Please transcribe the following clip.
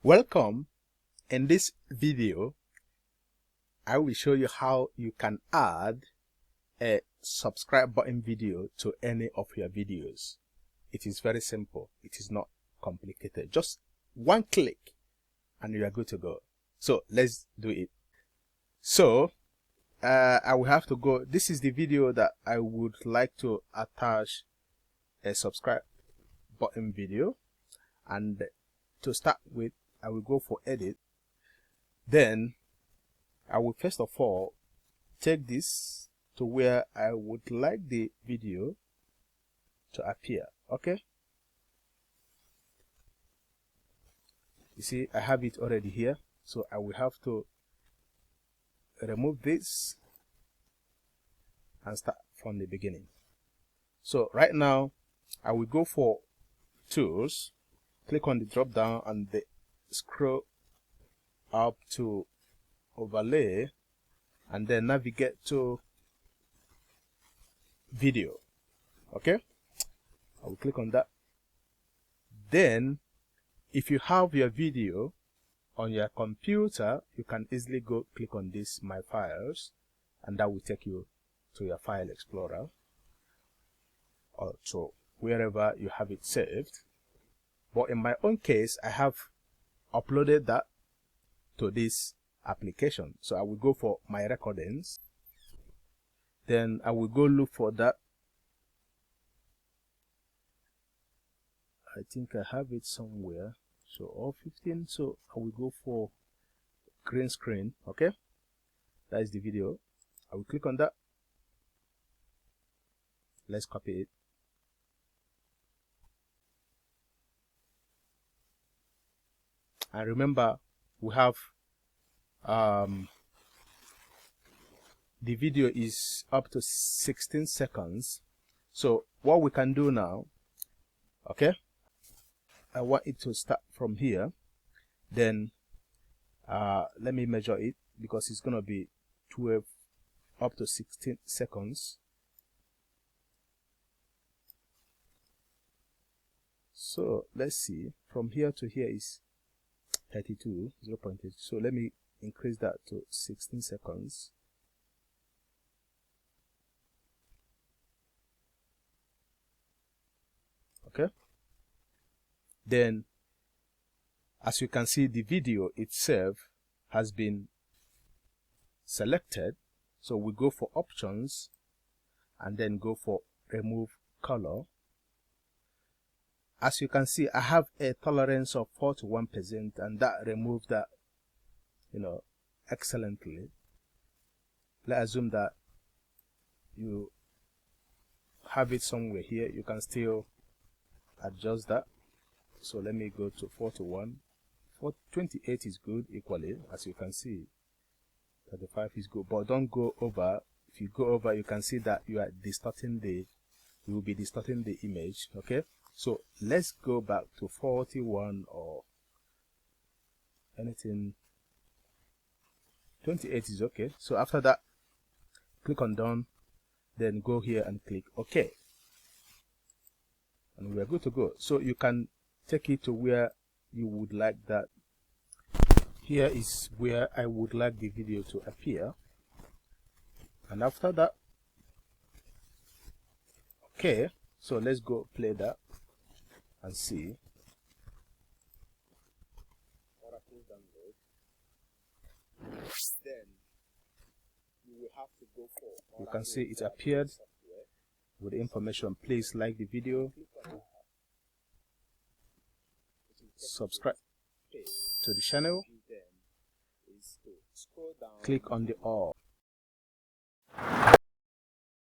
Welcome. In this video I will show you how you can add a subscribe button video to any of your videos. It is very simple. It is not complicated. Just one click and you are good to go. So let's do it. So I will have to go. This is the video that I would like to attach a subscribe button video, and to start with I will go for edit. Then I will first of all take this to where I would like the video to appear. Okay, you see I have it already here, so I will have to remove this and start from the beginning. So right now I will go for tools, click on the drop down and scroll up to overlay, and then navigate to video. Okay, I will click on that. Then if you have your video on your computer, you can easily go click on this my files, and that will take you to your file explorer or to wherever you have it saved. But in my own case, I have uploaded that to this application. So I will go for my recordings, then I will go look for that. I think I have it somewhere. So all 15. So I will go for green screen. Okay, that is the video. I will click on that. Let's copy it. And remember, we have the video is up to 16 seconds. So what we can do now, okay, I want it to start from here. Then let me measure it, because it's gonna be 12 up to 16 seconds. So let's see, from here to here is 32, 0.32. So let me increase that to 16 seconds. Okay, then as you can see, the video itself has been selected. So we go for options and then go for remove color. As you can see, I have a tolerance of 41%, and that removed that, excellently. Let's assume that you have it somewhere here. You can still adjust that. So let me go to 41. 28 is good equally, as you can see. 35 is good, but don't go over. If you go over, you can see that you are distorting you will be distorting the image. Okay, so let's go back to 41 or anything. 28 is okay. So after that, click on done, then go here and click OK, and we are good to go. So you can take it to where you would like that. Here is where I would like the video to appear, and after that, okay, so let's go play that and see. Then you will have to go for, you can see it appeared with the information. Please like the video, subscribe to the channel, click on the all.